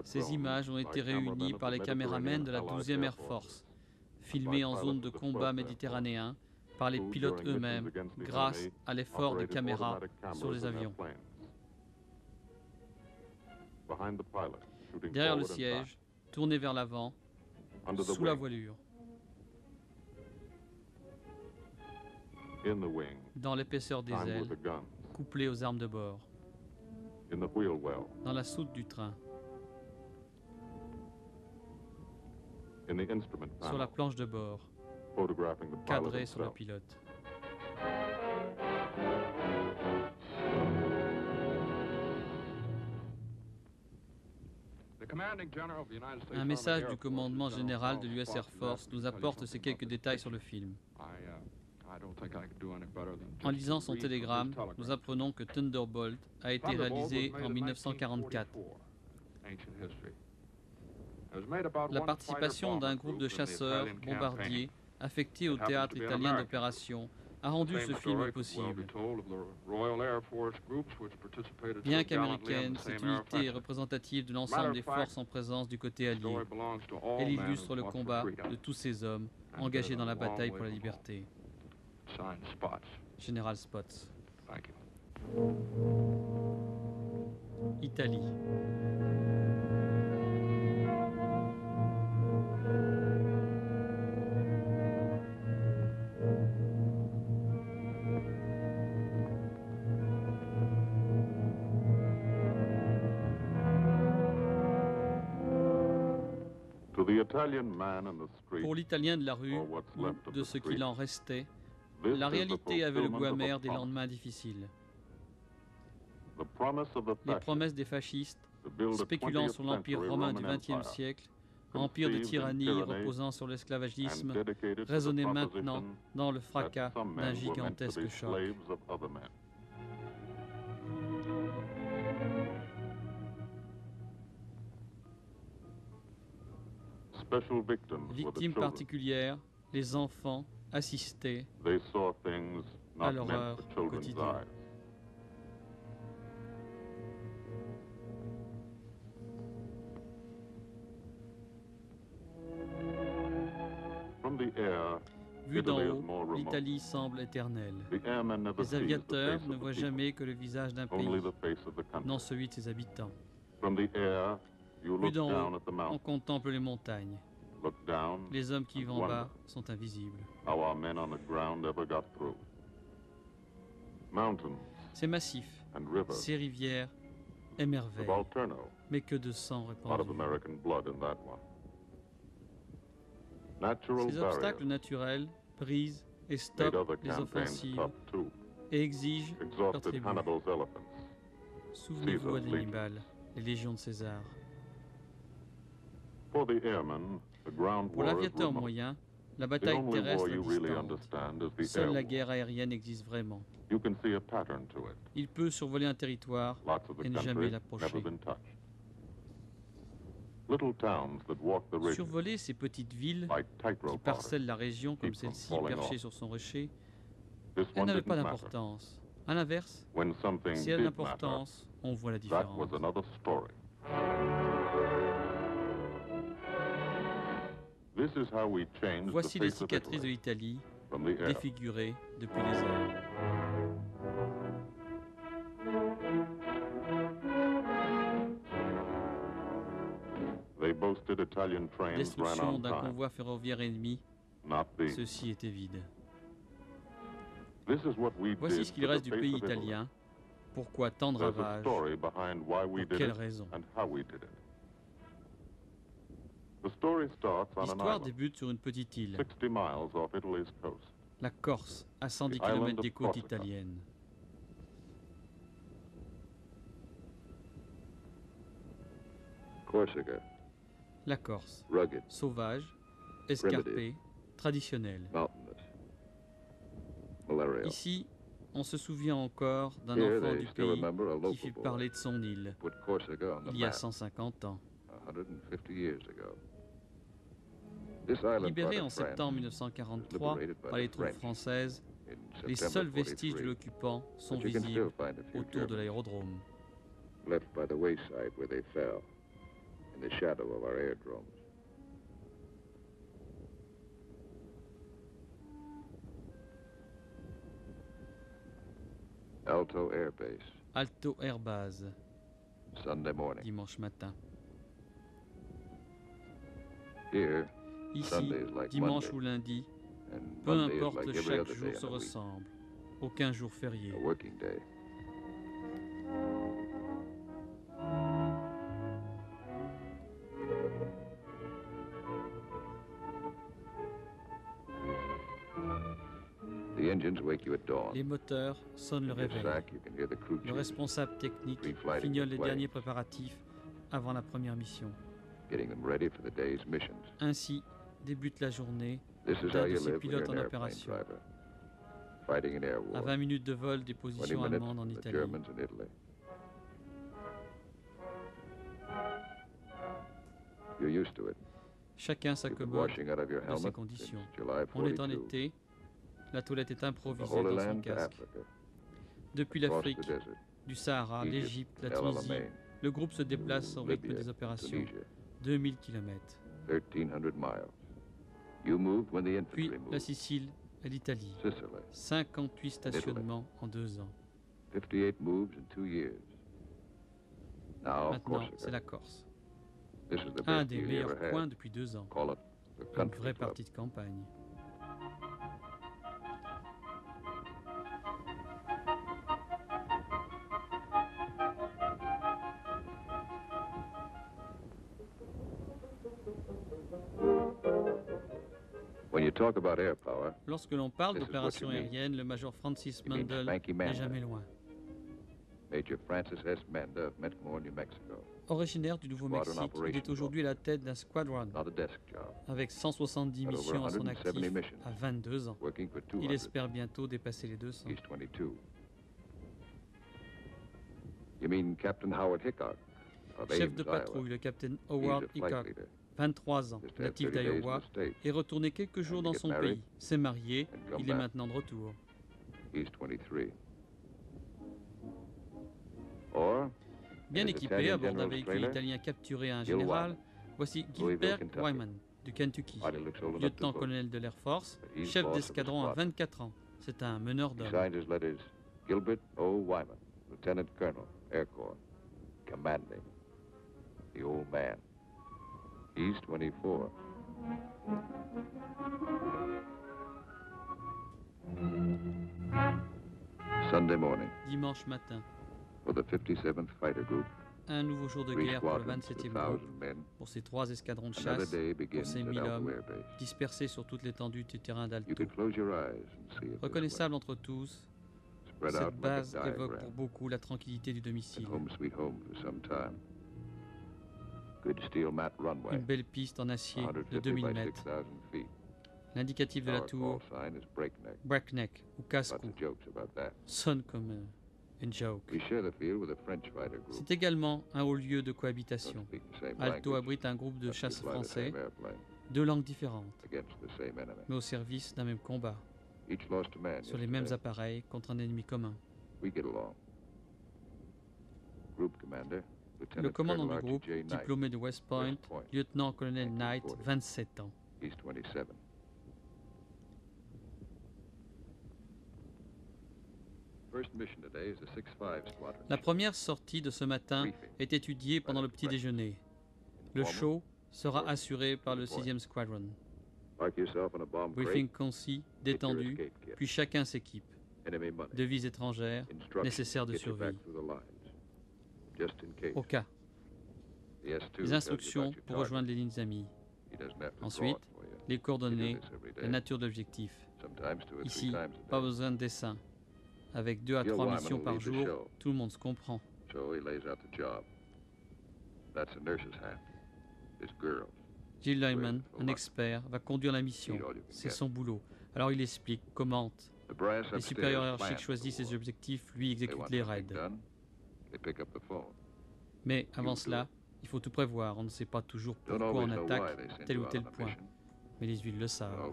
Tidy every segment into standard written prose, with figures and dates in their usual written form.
Ces images ont été réunies par les caméramens de la 12e Air Force, filmées en zone de combat méditerranéen par les pilotes eux-mêmes grâce à l'effort des caméras sur les avions. Derrière le siège, tourné vers l'avant, sous la voilure. Dans l'épaisseur des ailes, couplées aux armes de bord. Dans la soute du train. Sur la planche de bord, cadrée sur le pilote. Un message du commandement général de l'US Air Force nous apporte ces quelques détails sur le film. En lisant son télégramme, nous apprenons que Thunderbolt a été réalisé en 1944. La participation d'un groupe de chasseurs bombardiers affectés au théâtre italien d'opération a rendu ce film possible. Bien qu'américaine, cette unité est représentative de l'ensemble des forces en présence du côté allié. Elle illustre le combat de tous ces hommes engagés dans la bataille pour la liberté. Général Spots. Italie. Pour l'Italien de la rue, ou de ce qu'il en restait, la réalité avait le goût amer des lendemains difficiles. Les promesses des fascistes, spéculant sur l'empire romain du XXe siècle, empire de tyrannie reposant sur l'esclavagisme, résonnaient maintenant dans le fracas d'un gigantesque choc. Victimes particulières, les enfants assistaient à l'horreur quotidienne. Vu d'en haut, l'Italie semble éternelle. Les aviateurs ne voient jamais que le visage d'un pays, non celui de ses habitants. Vu d'en haut, on contemple les montagnes. Les hommes qui vivent en bas sont invisibles. Ces massifs, ces rivières émerveillent, mais que de sang répandu. Ces obstacles naturels brisent et stoppent les offensives et exigent leur tribut. Souvenez-vous d'Hannibal, les légions de César. Pour l'aviateur moyen, la bataille terrestre est distante. Seule la guerre aérienne existe vraiment. Il peut survoler un territoire et ne jamais l'approcher. Survoler ces petites villes qui parcellent la région comme celle-ci perchée sur son rocher, elle n'avait pas d'importance. À l'inverse, si elle a d'importance, on voit la différence. Voici les cicatrices de l'Italie, défigurées depuis les airs. Destruction d'un convoi ferroviaire ennemi, ceci était vide. Voici ce qu'il reste du pays italien. Pourquoi tant de ravages? Pour quelles raisons? L'histoire débute sur une petite île, la Corse, à 110 km des côtes italiennes. La Corse, sauvage, escarpée, traditionnelle. Ici, on se souvient encore d'un enfant du pays qui fit parler de son île il y a 150 ans. Libérée en septembre 1943 par les troupes françaises, les seuls vestiges de l'occupant sont visibles autour de l'aérodrome. left by the wayside where they fell, in the shadow of our airdromes. Alto Air Base. Alto Air Base. Sunday morning. Dimanche matin. Here, ici, dimanche ou lundi, peu importe, chaque jour se ressemble. Aucun jour férié. Les moteurs sonnent le réveil. Le responsable technique fignole les derniers préparatifs avant la première mission. Ainsi débute la journée d'un de ces pilotes en opération. À 20 minutes de vol des positions allemandes en Italie. Chacun s'accommode de ces conditions. On est en été, la toilette est improvisée dans son casque. Depuis l'Afrique, du Sahara, l'Égypte, la Tunisie, le groupe se déplace au rythme des opérations. 2000 km. Puis la Sicile et l'Italie. 58 stationnements en 2 ans. Maintenant, c'est la Corse. Un des meilleurs coins depuis 2 ans. Une vraie partie de campagne. Lorsque l'on parle d'opération aérienne, le major Francis Mandel n'est jamais loin. Originaire du Nouveau-Mexique, il est aujourd'hui à la tête d'un squadron avec 170 missions à son actif à 22 ans. Il espère bientôt dépasser les 200. Chef de patrouille, le capitaine Howard Hickok, 23 ans, natif d'Iowa, est retourné quelques jours dans son pays, s'est marié, il est maintenant de retour. Bien équipé à bord d'un véhicule italien capturé à un général, voici Gilbert Wyman du Kentucky, lieutenant-colonel de l'Air Force, chef d'escadron à 24 ans. C'est un meneur d'hommes. Gilbert O. Wyman, Lieutenant Colonel, Air Corps, commanding the old man. East 24. Sunday morning. Dimanche matin. For the 57th Fighter Group. Un nouveau jour de guerre pour le 27e groupe, pour ses 3 escadrons de chasse, pour ses 1000 hommes, dispersés sur toute l'étendue du terrain d'Alto. Reconnaissable entre tous, cette base évoque pour beaucoup la tranquillité du domicile. Une belle piste en acier de 2000 mètres. L'indicatif de la tour, breakneck ou casse-cou, sonne comme une joke. C'est également un haut lieu de cohabitation. Alto abrite un groupe de chasse français, 2 langues différentes, mais au service d'un même combat, sur les mêmes appareils contre un ennemi commun. Le commandant du groupe, diplômé de West Point, lieutenant-colonel Knight, 27 ans. La première sortie de ce matin est étudiée pendant le petit déjeuner. Le show sera assuré par le 6e Squadron. Briefing concis, détendu, puis chacun s'équipe. Devises étrangères, nécessaires de survie. Au cas. Les instructions pour rejoindre les lignes amies. Ensuite, les coordonnées, la nature de l'objectif. Ici, pas besoin de dessin. Avec 2 à 3 missions par jour, tout le monde se comprend. Jill Lyman, un expert, va conduire la mission. C'est son boulot. Alors il explique, commente. Les supérieurs hiérarchiques choisissent ses objectifs, lui exécute les raids. Mais avant cela, il faut tout prévoir. On ne sait pas toujours pourquoi on attaque tel ou tel point. Mais les huiles le savent.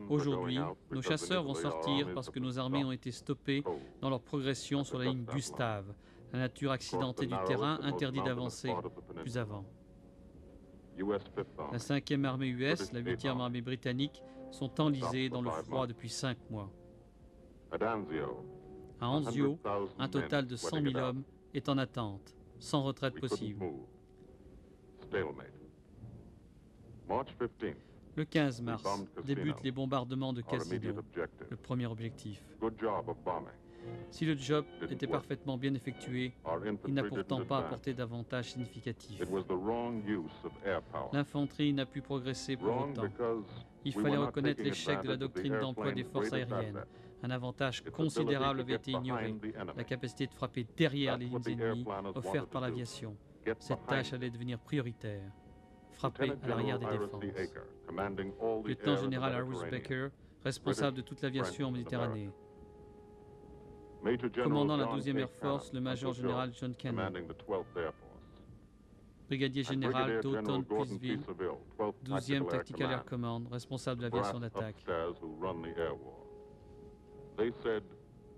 Aujourd'hui, nos chasseurs vont sortir parce que nos armées ont été stoppées dans leur progression sur la ligne Gustave. La nature accidentée du terrain interdit d'avancer plus avant. La 5e armée US, la 8e armée britannique sont enlisées dans le froid depuis 5 mois. À Anzio, un total de 100 000 hommes est en attente, sans retraite possible. Le 15 mars débutent les bombardements de Casino, le premier objectif. Si le job était parfaitement bien effectué, il n'a pourtant pas apporté d'avantages significatifs. L'infanterie n'a pu progresser pour autant. Il fallait reconnaître l'échec de la doctrine d'emploi des forces aériennes. Un avantage considérable avait été ignoré, la capacité de frapper derrière les lignes ennemies offerte par l'aviation. Cette tâche allait devenir prioritaire. Frapper à l'arrière des défenses. Lieutenant-général Harris Baker, responsable de toute l'aviation en Méditerranée. Commandant la 12e Air Force, le major-général John Cannon. Brigadier général Doughton Puiseville, 12e Tactical Air Command, responsable de l'aviation d'attaque.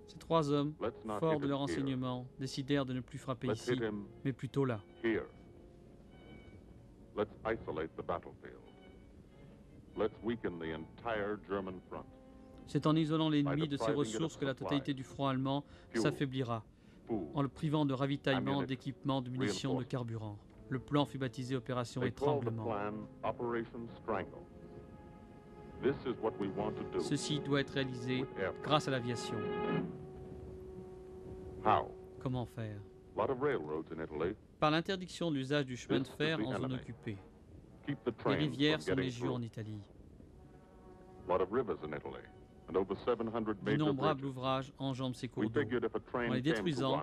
Ces 3 hommes, forts de leur renseignement, décidèrent de ne plus frapper ici, mais plutôt là. C'est en isolant l'ennemi de ses ressources que la totalité du front allemand s'affaiblira, en le privant de ravitaillement, d'équipements, de munitions, de carburant. Le plan fut baptisé Opération Étranglement. Ceci doit être réalisé grâce à l'aviation. Comment faire? Par l'interdiction de l'usage du chemin de fer en zone occupée. Les rivières sont légion en Italie. D'innombrables ouvrages enjambent ces cours d'eau. En les détruisant,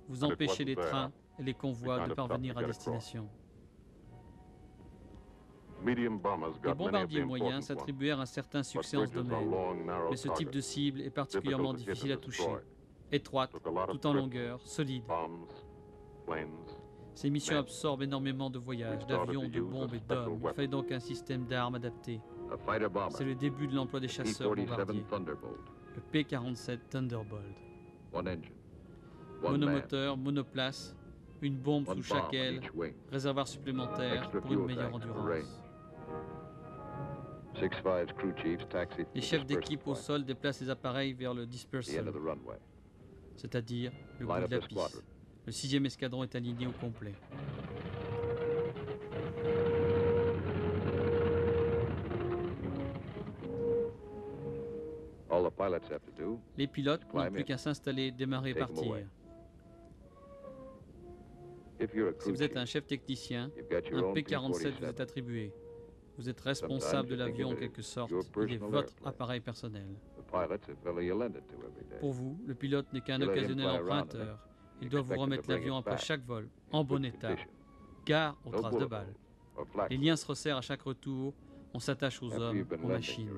vous empêchez les trains et les convois de parvenir à destination. Les bombardiers moyens s'attribuèrent un certain succès en ce domaine, mais ce type de cible est particulièrement difficile à toucher. Étroite, tout en longueur, solide. Ces missions absorbent énormément de voyages, d'avions, de bombes et d'hommes. Il fallait donc un système d'armes adapté. C'est le début de l'emploi des chasseurs bombardiers. Le P-47 Thunderbolt. Monomoteur, monoplace, une bombe sous chaque aile, réservoir supplémentaire pour une meilleure endurance. Les chefs d'équipe au sol déplacent les appareils vers le dispersal, c'est-à-dire le bout de la piste. Le 6e escadron est aligné au complet. Les pilotes n'ont plus qu'à s'installer, démarrer et partir. Si vous êtes un chef technicien, un P-47 vous est attribué. Vous êtes responsable de l'avion en quelque sorte. Il est votre appareil personnel. Pour vous, le pilote n'est qu'un occasionnel emprunteur. Il doit vous remettre l'avion après chaque vol, en bon état. Gare aux traces de balles. Les liens se resserrent à chaque retour. On s'attache aux hommes, aux machines.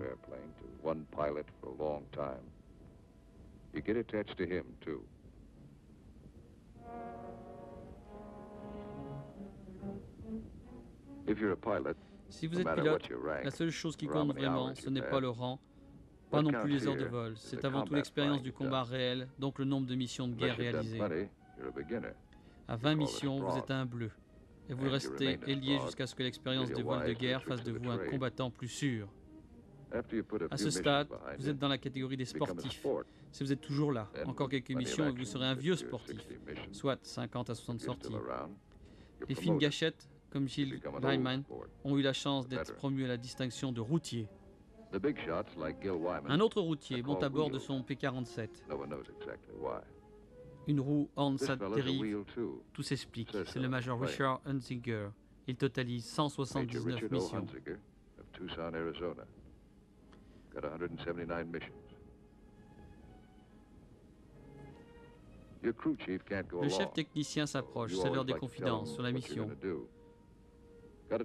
Si vous êtes pilote, la seule chose qui compte vraiment, ce n'est pas le rang, pas non plus les heures de vol. C'est avant tout l'expérience du combat réel, donc le nombre de missions de guerre réalisées. À 20 missions, vous êtes un bleu. Et vous restez ailier jusqu'à ce que l'expérience des vols de guerre fasse de vous un combattant plus sûr. À ce stade, vous êtes dans la catégorie des sportifs. Si vous êtes toujours là, encore quelques missions et vous serez un vieux sportif, soit 50 à 60 sorties. Les fines gâchettes, comme Gilles Lyman, ont eu la chance d'être promus à la distinction de routier. Un autre routier monte à bord de son P-47. Une roue orne sa dérive. Tout s'explique. C'est le major Richard Hunziker. Il totalise 179 missions. Le chef technicien s'approche. C'est l'heure des confidences sur la mission.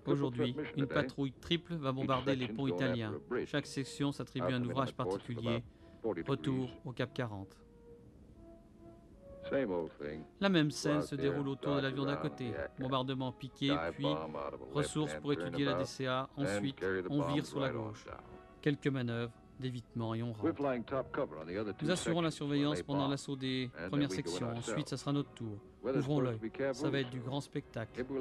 Aujourd'hui, une patrouille triple va bombarder les ponts italiens. Chaque section s'attribue un ouvrage particulier. Retour au Cap 40. La même scène se déroule autour de l'avion d'à côté. Bombardement piqué, puis ressources pour étudier la DCA. Ensuite, on vire sur la gauche. Quelques manœuvres d'évitement et on rentre. Nous assurons la surveillance pendant l'assaut des premières sections. Ensuite, ça sera notre tour. Ouvrons l'œil. Ça va être du grand spectacle. Tout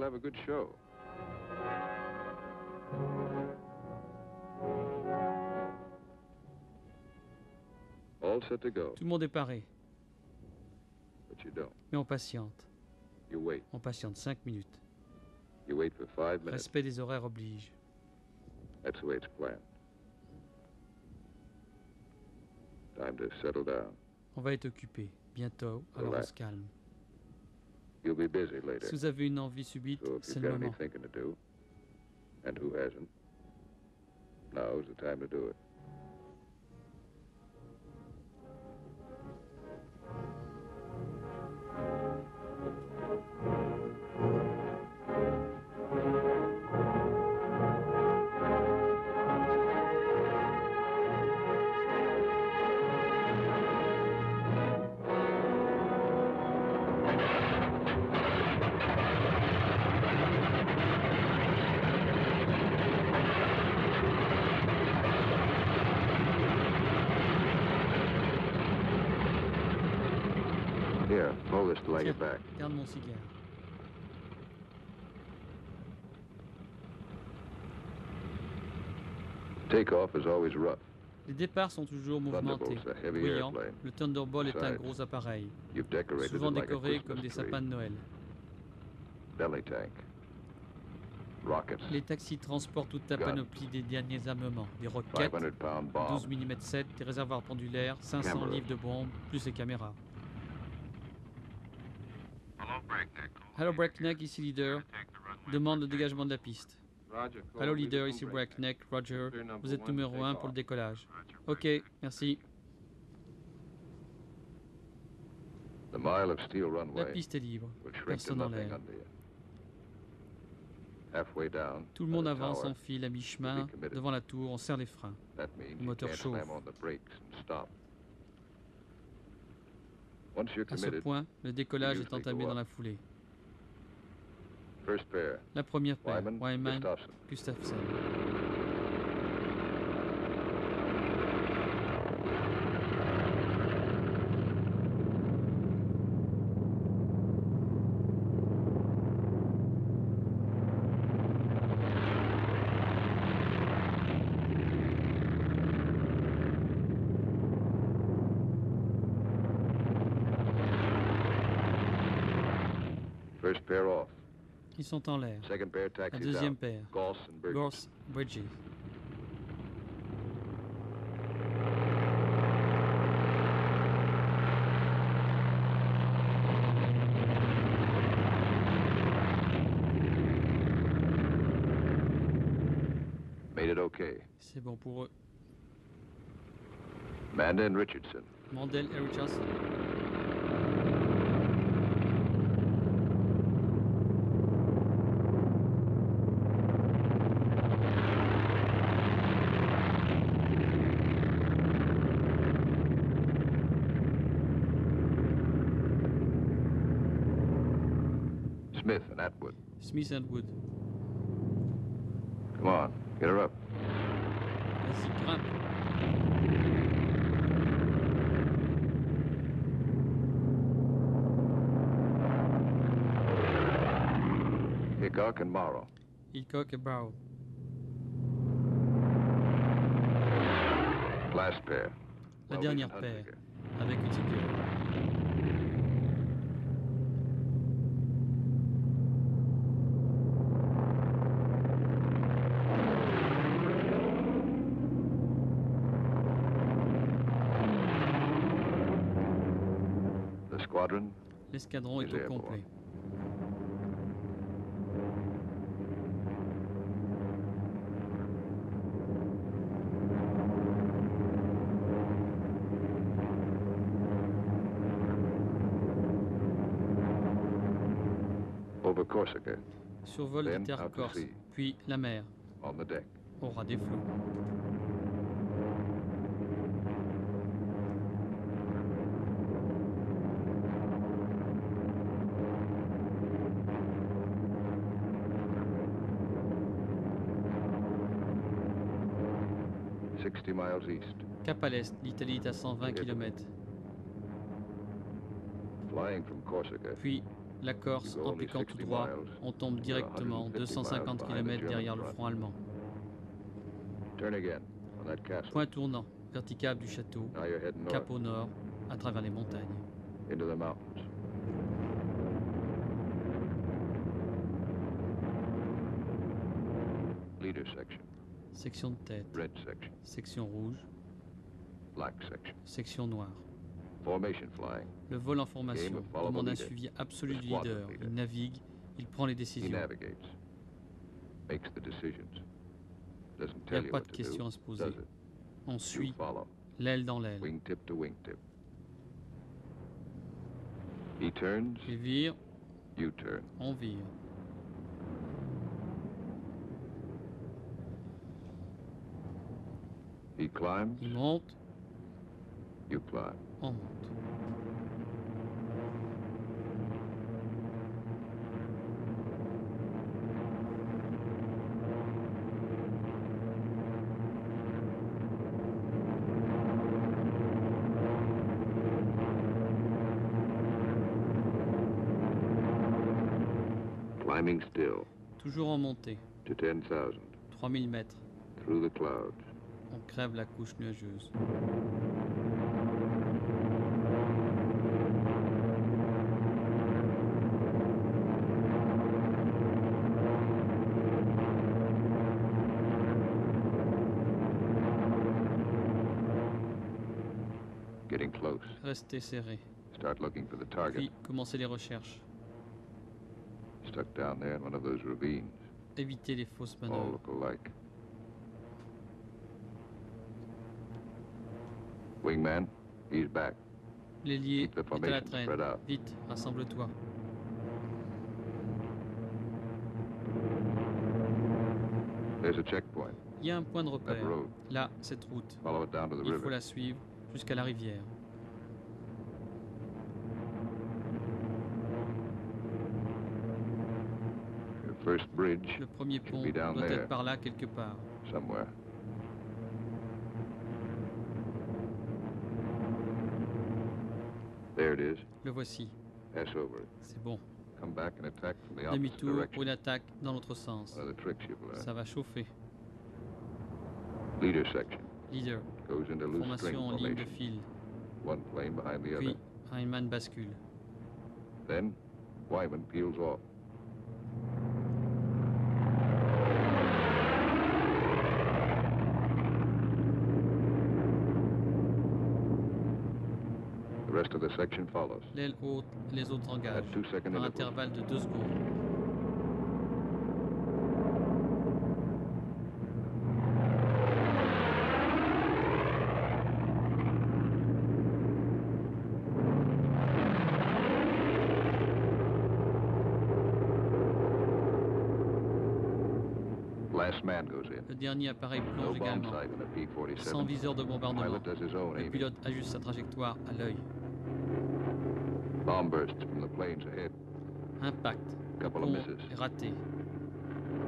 le monde est paré. Mais on patiente. On patiente 5 minutes. Respect des horaires oblige. On va être occupé. Bientôt, alors on se calme. Si vous avez une envie subite, c'est le moment. Tiens, garde mon cigare. Les départs sont toujours mouvementés, bruyants. Le Thunderbolt est un gros appareil, souvent décoré comme des sapins de Noël. Les taxis transportent toute la panoplie des derniers armements, des roquettes, 12 mm 7, des réservoirs pendulaires, 500 livres de bombes, plus les caméras. Hello Breakneck, ici Leader. Demande le dégagement de la piste. Hello Leader, ici Breakneck, Roger. Vous êtes numéro 1 pour le décollage. Ok, merci. La piste est libre. Personne en l'air. Tout le monde avance en file à mi-chemin. Devant la tour, on serre les freins. Le moteur chauffe. À ce point, le décollage est entamé dans la foulée. La première paire, Wyman, Gustafsson. Ils sont en l'air. La deuxième paire, Gorse, Bridges. C'est bon pour eux. Mandel et Richardson. Smith and Wood. Come on, get her up. Vas-y, grimpe. Hickok and Morrow. Hickok et Barrow. Last pair. La dernière paire, avec Whittaker. L'escadron est au complet. Survol des terres corses, puis la mer, au ras des flots. 60 miles east. Cap à l'est, l'Italie est à 120 km. Flying from Corsica. Puis la Corse, en piquant tout droit, on tombe directement 250 km derrière le front allemand. Turn again on that castle. Point tournant, vertical du château, Now you're heading cap north au nord, à travers les montagnes. into the mountains. Leader section. Section de tête, Red section. section rouge, Black section. section noire. Formation flying. Le vol en formation demande un suivi absolu du leader. Il navigue, il prend les He décisions. navigates. Makes the decisions. Doesn't Il n'y tell a you pas what de to question do. à se poser. Does it? On You suit, follow. l'aile dans l'aile. Wingtip to wingtip. He turns. Il vire, You turn. on vire. He climbs. Il monte, You climb. on monte. Climbing still Toujours en montée, to 10,000. 3000 mètres. Through the clouds. On crève la couche nuageuse. Getting close. Restez serré. Start looking for the target. Puis commencez les recherches. Stuck down there in one of those ravines. Évitez les fausses All manœuvres. look alike. Wingman, he's back. L'ailier Keep the est à la formation traîne. spread out. Vite, rassemble-toi. There's a checkpoint. Il y a un point de That repère. road. Là, cette route. Follow it down to the Il faut river. la suivre jusqu'à la rivière. Your first bridge Le premier pont be down doit there. être par là quelque part. somewhere. There it is. Le voici. Pass over it. C'est bon. Come back and attack from the opposite Demi-tour ou direction. une attaque dans l'autre sens. One of the tricks you've learned. Ça va chauffer. Leader section Leader. goes into loose string Formation en ligne de formation. fil. One plane behind the Puis, other. Heinemann bascule. Then, Wyman peels off. The rest of the section follows. L'aile haute, les autres engagent. At 2-second Par intervals. intervalle de 2 secondes. Last man goes in. Le dernier appareil No plonge bomb également. sight in the P-47. Sans viseur de bombardement. Pilot does his own Le aiming. pilote ajuste sa trajectoire à l'œil. Bomb bursts from the planes ahead. Impact. Couple of Pont misses. est raté.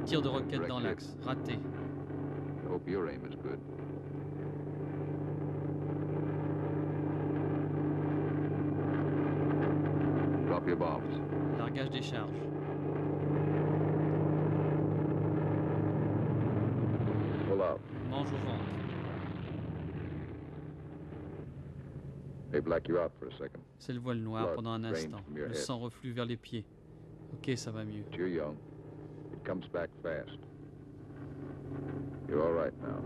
Tir de roquette dans l'axe. Raté. I hope your aim is good. Drop your bombs. Largage des charges. Pull out. Mange au ventre. They black you out for a second. C'est le voile noir Blood pendant un drains instant. from your Le head. sang reflue vers les pieds. Ok, ça va mieux. But you're young. It comes back fast. You're all right now.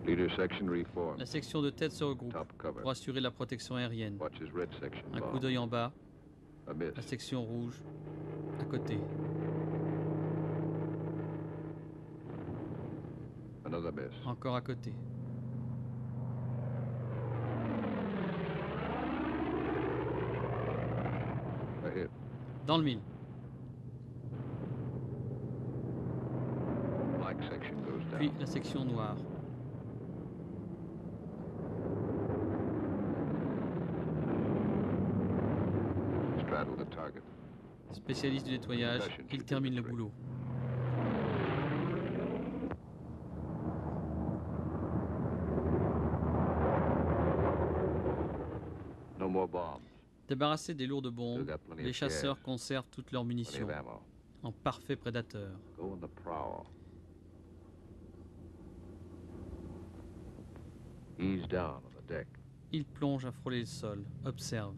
Leader section reformed. La section de tête se regroupe Top cover. pour assurer la protection aérienne. Watch his red section. Un coup bomb. d'œil en bas, A miss. la section rouge, à côté. Another miss. Encore à côté. A hit. Dans le mille. Black section goes down. Puis la section noire. Straddle the target. Spécialiste du nettoyage, il termine le boulot. Débarrassés des lourdes bombes, les chasseurs conservent toutes leurs munitions, en parfaits prédateurs. Ils plongent à frôler le sol, observent.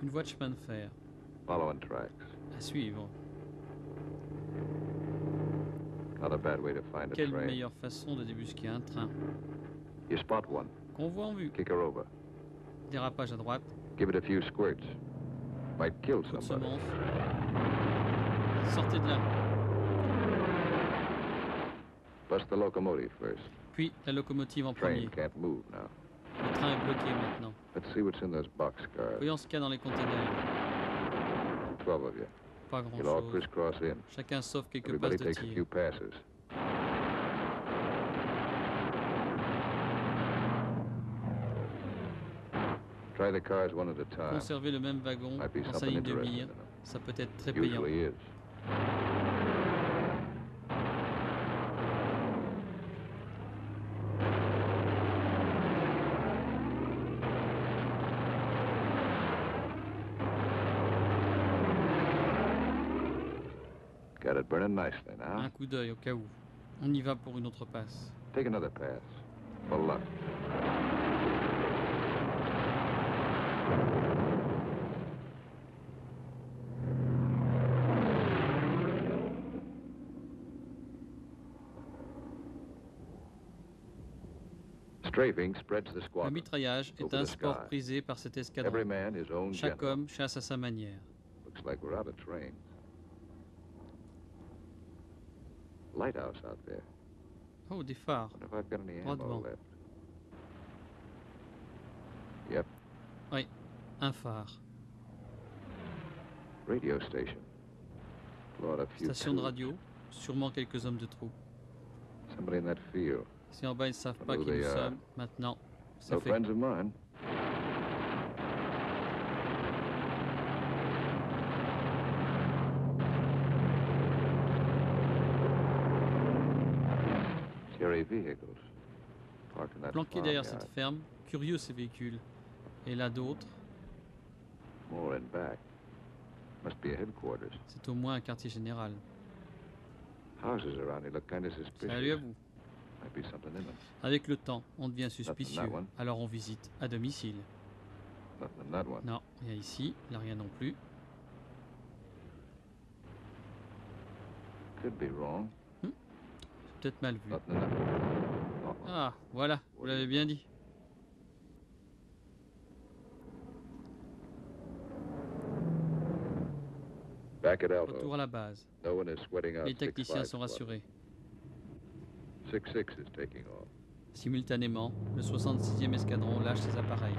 Une voie de chemin de fer. À suivre. Quelle meilleure façon de débusquer un train. Convoi en vue. Dérapage à droite. Coup de semence. Sortez de là. Puis la locomotive en premier. Le train est bloqué maintenant. Voyons ce qu'il y a dans les conteneurs. Pas grand-chose. Chacun sauve quelques passes de tir. Conserver le même wagon dans sa ligne de mire, ça peut être très payant. Un coup d'œil au cas où. On y va pour une autre passe. Le mitraillage est un sport prisé par cet escadron. Chaque homme chasse à sa manière. Oh, des phares. Droit devant. Oui, un phare. Station de radio, sûrement quelques hommes de troupe. Si en bas ils ne savent pas qui nous sommes, maintenant, c'est fait. Planqués derrière cette ferme, curieux ces véhicules. Et là d'autres. C'est au moins un quartier général. Salut à vous. Avec le temps, on devient suspicieux, alors on visite à domicile. Non, rien ici, là rien non plus. Peut-être mal vu. Ah, voilà, vous l'avez bien dit. Retour à la base. Les techniciens sont rassurés. Simultanément, le 66e escadron lâche ses appareils.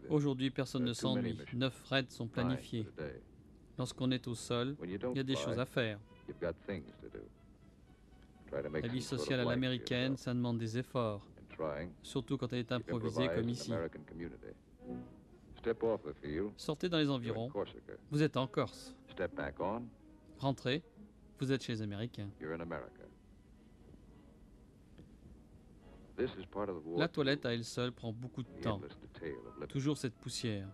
Aujourd'hui, personne ne s'ennuie. 9 raids sont planifiés. Lorsqu'on est au sol, il y a des choses à faire. La vie sociale à l'américaine, ça demande des efforts, surtout quand elle est improvisée comme ici. Sortez dans les environs, vous êtes en Corse. Rentrez, vous êtes chez les Américains. La toilette à elle seule prend beaucoup de temps. Toujours cette poussière.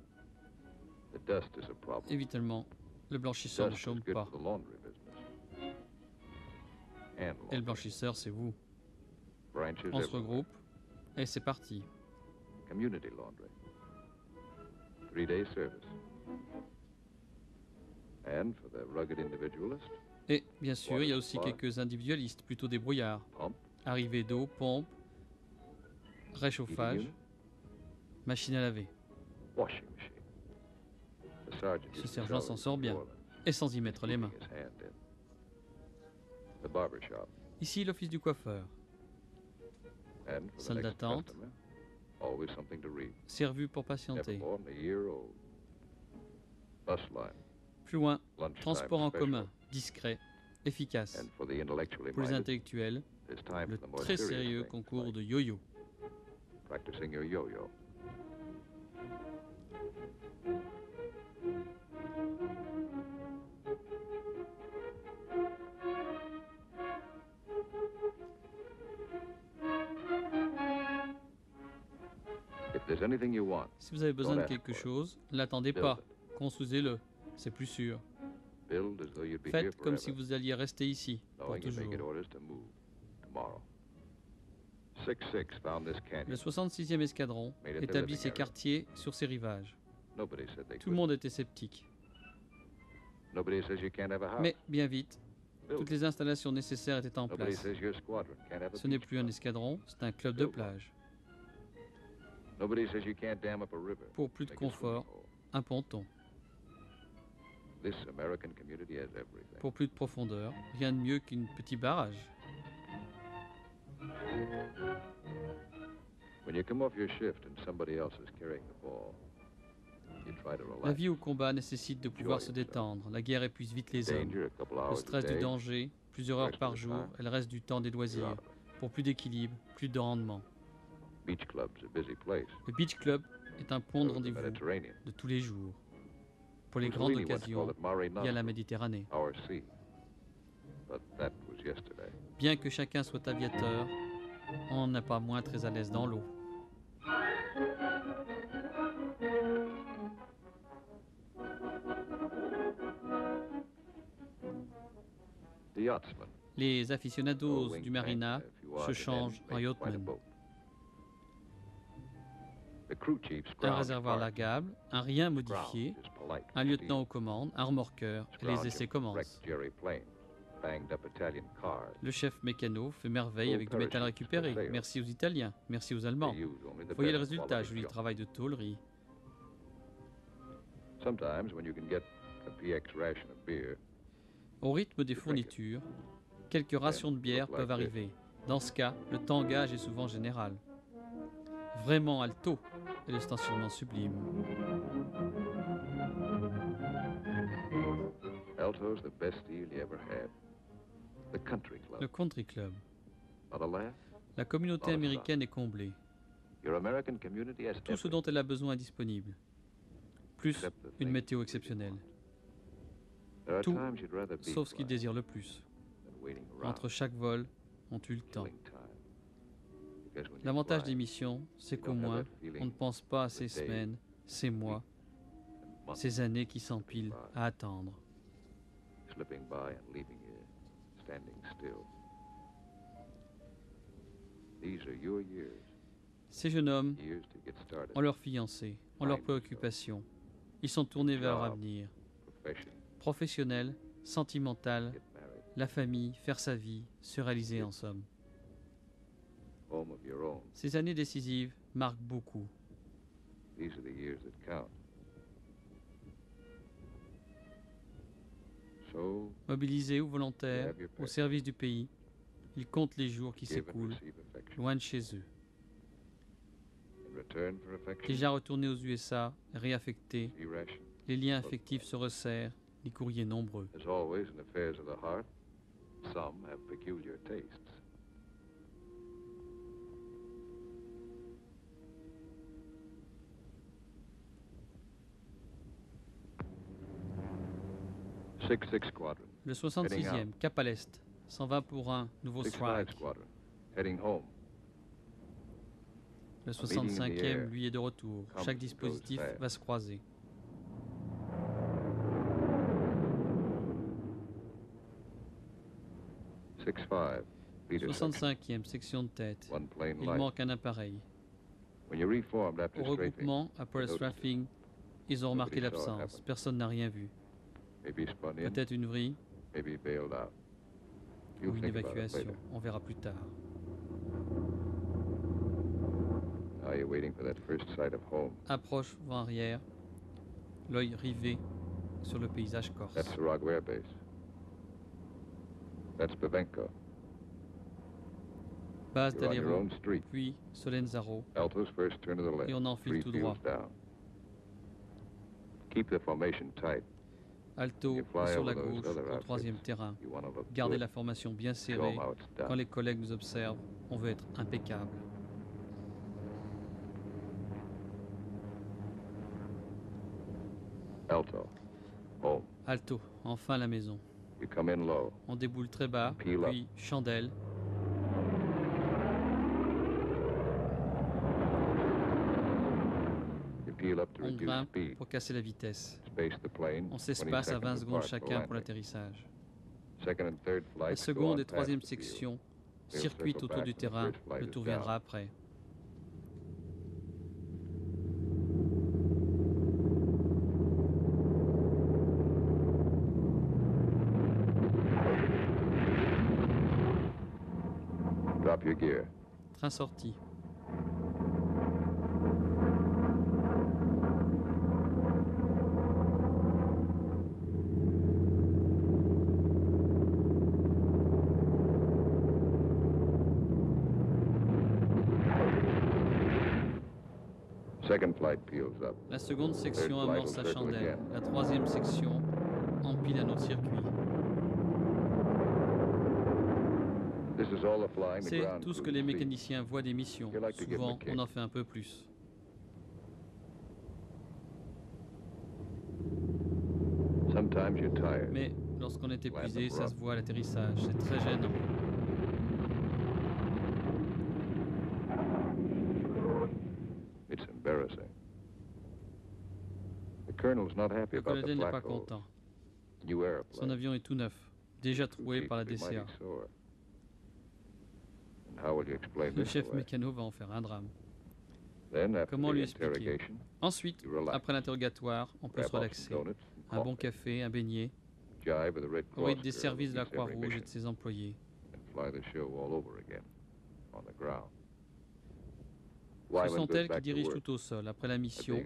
Évidemment, le blanchisseur ne chôme pas. Et le blanchisseur, c'est vous. On se regroupe et c'est parti. Et bien sûr, il y a aussi quelques individualistes, plutôt débrouillards. Arrivée d'eau, pompe, réchauffage, machine à laver. Ce sergent s'en sort bien, et sans y mettre les mains. Ici, l'office du coiffeur. Salle d'attente, Always something to read. Servu pour patienter. Never more than a year old. Bus line. Plus loin, Lunchtime transport en special. commun, discret, efficace. And for the intellectually Pour les minded, intellectuels, there's time le for the more très serious sérieux things, concours like de yo-yo. practicing your yo-yo. If there's anything you want, Si vous avez besoin don't de ask quelque for it. chose, l'attendez Build pas. it. Construisez-le, c'est plus sûr. Build as though you'd be here Faites comme si forever, vous alliez rester ici pour knowing you may get toujours. orders to move tomorrow. 6-6 found this canyon. Le 66e escadron Made it the établit living ses area. quartiers sur ses rivages. Nobody said they Tout le could. monde était sceptique. Nobody says you can't have a house. Mais bien vite, Build toutes it. les installations nécessaires étaient en Nobody place. says your squadron can't have a Ce n'est beach plus un club. escadron, c'est un club de Build one. plage. Nobody says you can't dam up a river. Pour plus de Make a swimming confort, hole. un ponton. This American community has everything. Pour plus de profondeur, rien de mieux qu'un petit barrage. When you come off your shift and somebody else is carrying the ball, you try to La relax. vie au combat nécessite de pouvoir se détendre. La guerre épuise vite les hommes. Danger, a couple Le hours a stress du day. danger, plusieurs heures par jour, et le reste du temps des You're loisirs. out of it. Pour plus d'équilibre, plus de rendement. Beach club's a busy place. Le Beach Club est un point de So is the rendez-vous Mediterranean. de tous les jours. Pour les grandes Mussolini once occasions, called it Mare il y a la Nostrum, Méditerranée. our sea. But that was yesterday. Bien que chacun soit aviateur, on n'est pas moins très à l'aise dans l'eau. The yachtsman. Les aficionados or du wingman, marina if you are, se and then changent en make quite a yachtman. boat. The crew chief's Un ground réservoir part. largable, un rien modifié, Ground is polite un and lieutenant aux commandes, un remorqueur, et les Ground essais can commencent. wreck Jerry planes, banged up Italian cars. Le chef mécano fait merveille avec du métal récupéré. Merci aux Italiens, merci aux Allemands. They use only the Voyez le best résultat, quality joli junk. travail de tôlerie. Sometimes when you can get a PX ration of beer, Au rythme des fournitures, quelques rations de bière peuvent arriver. Dans ce cas, le tangage est souvent général. Vraiment alto et le stationnement sublime. Alto's the best deal you ever had. The country club. Le Country Club. Not a laugh? La communauté américaine est comblée. Your American community has Tout ce everything dont elle a besoin est disponible. Plus except the une things météo you really exceptionnelle. want. There are Tout, times you'd rather be Sauf ce qu'ils flying désirent le plus. than waiting around, Entre chaque vol, on tue le temps. killing time. Because when you L'avantage fly, des missions, c'est you qu'au don't have moins, that feeling on ne pense pas à the ces day, semaines, ces mois, and months ces années qui s'empilent à attendre. slipping by and leaving you standing still. These are your years, Ces jeunes hommes years to get started. ont leurs fiancés, ont leurs préoccupations. Ils sont tournés vers leur avenir. Profession, Professionnel, sentimental, get married, la famille, faire sa vie, se réaliser en somme. home of your own. Ces années décisives marquent beaucoup. These are the years that count. So, Mobilisés ou volontaires, au service du pays, ils comptent les jours qui give and s'écoulent, receive affection. loin de chez eux. In return for affection, Déjà retournés aux USA, réaffectés, ration. les liens affectifs se resserrent, les courriers nombreux. As always in affairs of the heart, some have peculiar tastes. Six Squadron, Le 66e, cap à l'est, 120 pour un, nouveau 6-5 strike. Squadron, heading home. Le meeting in the 65e, air. lui, est de retour. Comes Chaque and dispositif goes fast. va se croiser. Six five, leader section, 65e, section de tête. one plane Il light. manque un appareil. When you reformed after Au strafing, regroupement, après le noticed it. strafing, ils ont remarqué Nobody saw it l'absence. happen. Personne n'a rien vu. maybe spun in, Peut-être une vrille maybe bailed out. ou You'll une think about it évacuation. later. On verra plus tard. Now you're waiting for that first sight of home. Approche vent arrière, l'œil rivé sur le paysage corse. That's Sarago Air Base. That's Bavenko. Passe d'Alero, puis Solenzaro, et on enfile tout droit. Alto est sur la gauche au troisième terrain. Gardez la formation bien serrée. Quand les collègues nous observent, on veut être impeccable. Alto, enfin la maison. On déboule très bas, puis chandelle. On grimpe pour casser la vitesse. On s'espace à 20 secondes chacun pour l'atterrissage. La seconde et troisième section circuitent autour du terrain. Le tour viendra après. Train sorti. La seconde section amorce sa chandelle. La troisième section empile un autre circuit. C'est tout ce que les mécaniciens voient des missions. Souvent, on en fait un peu plus. Mais lorsqu'on est épuisé, ça se voit à l'atterrissage. C'est très gênant. Le colonel n'est pas content. Son avion est tout neuf, déjà troué par la DCA. Le chef mécano va en faire un drame. Comment lui expliquer? Ensuite, après l'interrogatoire, on peut se relaxer. Un bon café, un beignet, au rythme des services de la Croix-Rouge et de ses employés. Ce sont elles qui dirigent tout au sol. Après la mission,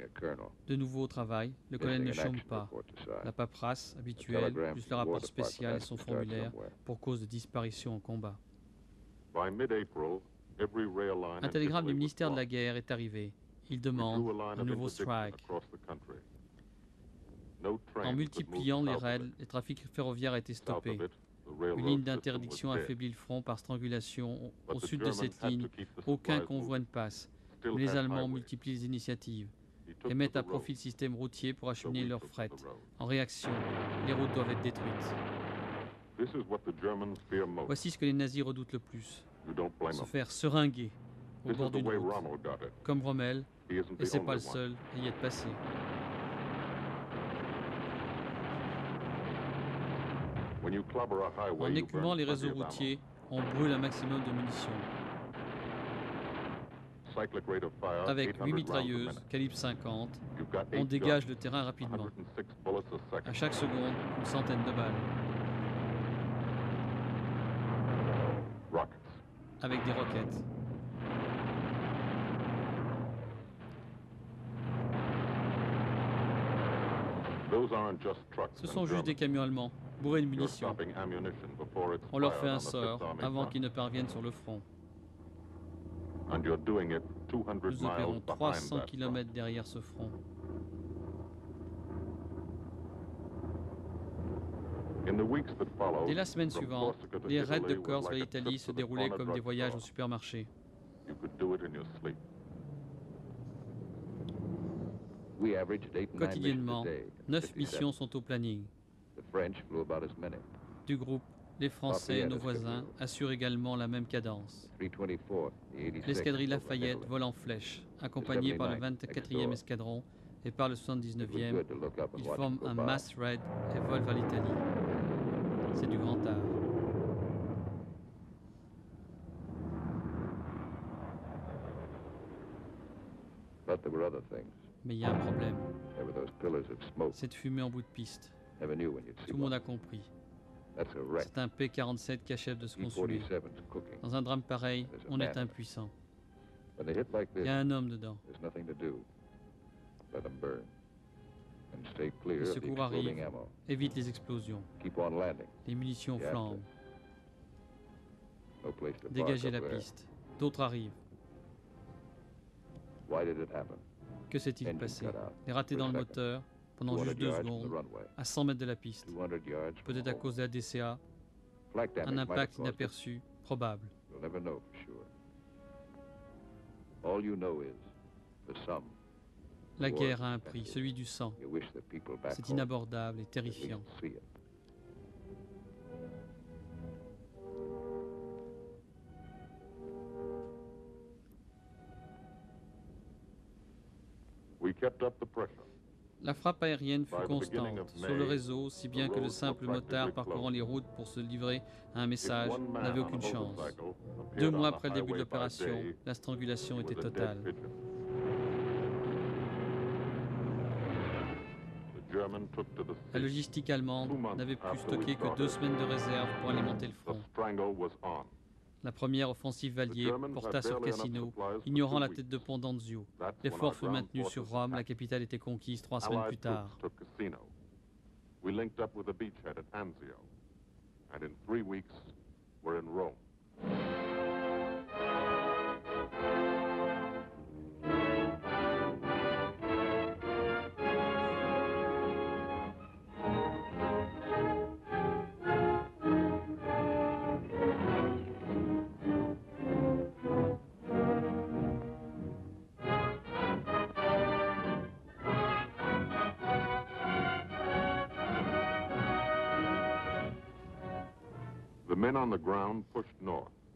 de nouveau au travail, le colonel ne chôme pas. La paperasse habituelle, plus le rapport spécial et son formulaire pour cause de disparition en combat. Un télégramme du ministère de la Guerre est arrivé. Il demande un nouveau strike. En multipliant les raids, le trafic ferroviaire a été stoppé. Une ligne d'interdiction affaiblit le front par strangulation. Au sud de cette ligne, aucun convoi ne passe. Mais les Allemands multiplient les initiatives et mettent à profit le système routier pour acheminer leur fret. En réaction, les routes doivent être détruites. Voici ce que les nazis redoutent le plus. Se faire seringuer au bord d'une route, comme Rommel, et c'est pas le seul à y être passé. En écumant les réseaux routiers, on brûle un maximum de munitions. Avec 8 mitrailleuses, calibre 50, on dégage le terrain rapidement. À chaque seconde, une centaine de balles. Avec des roquettes. Ce sont juste des camions allemands, bourrés de munitions. On leur fait un sort avant qu'ils ne parviennent sur le front. Nous opérons 300 km derrière ce front. Dès la semaine suivante, les raids de Corse vers l'Italie se déroulaient comme des voyages au supermarché. Quotidiennement, 9 missions sont au planning. Du groupe, les Français, nos voisins, assurent également la même cadence. L'escadrille Lafayette vole en flèche, accompagnée par le 24e escadron et par le 79e. Ils forment un mass raid et volent vers l'Italie. C'est du grand art. Mais il y a un problème. Cette fumée en bout de piste. Tout le monde a compris. C'est un P-47 qui achève de se consumer. Dans un drame pareil, on est impuissant. Il y a un homme dedans. Le secours arrive, évite les explosions. Les munitions flambent. Dégagez la piste. D'autres arrivent. Que s'est-il passé? Les ratés dans le moteur pendant juste 2 secondes, à 100 mètres de la piste. Peut-être à cause de la DCA. Un impact inaperçu, probable. La guerre a un prix, celui du sang. C'est inabordable et terrifiant. La frappe aérienne fut constante sur le réseau, si bien que le simple motard parcourant les routes pour se livrer à un message n'avait aucune chance. 2 mois après le début de l'opération, la strangulation était totale. La logistique allemande n'avait pu stocker que 2 semaines de réserve pour alimenter le front. La première offensive alliée porta sur Cassino, ignorant la tête de pont d'Anzio. L'effort fut maintenu sur Rome, la capitale était conquise 3 semaines plus tard.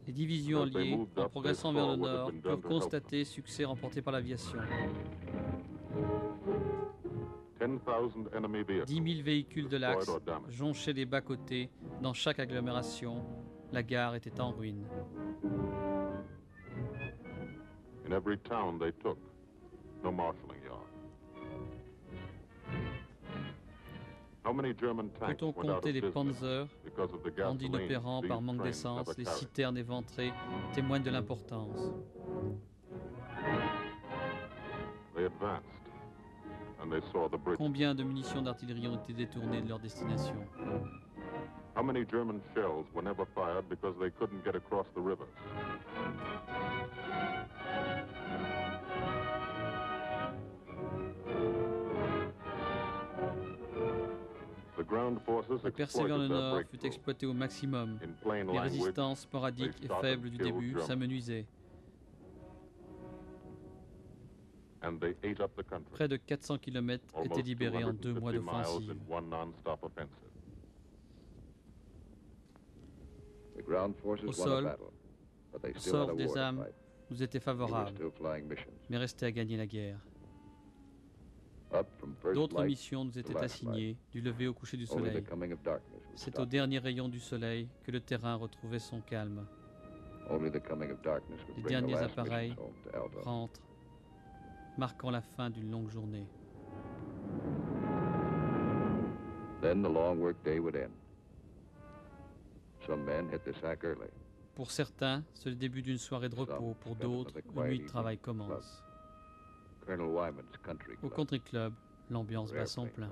Les divisions alliées, en progressant vers le nord, purent constater succès remporté par l'aviation. 10 000 véhicules de l'Axe jonchaient les bas-côtés dans chaque agglomération. La gare était en ruine. Peut-on compter les Panzers, rendus inopérants par manque d'essence, les citernes éventrées témoignent de l'importance. Combien de munitions d'artillerie ont été détournées de leur destination? La percée vers le nord fut exploitée au maximum. Les résistances sporadiques et faibles du début s'amenuisaient. Près de 400 km étaient libérés en 2 mois d'offensive. Au sol, le sort des âmes nous était favorable, mais restait à gagner la guerre. D'autres missions nous étaient assignées, du lever au coucher du soleil. C'est au dernier rayon du soleil que le terrain retrouvait son calme. Les derniers appareils rentrent, marquant la fin d'une longue journée. Pour certains, c'est le début d'une soirée de repos. Pour d'autres, une nuit de travail commence. Au country club, l'ambiance bat son plein.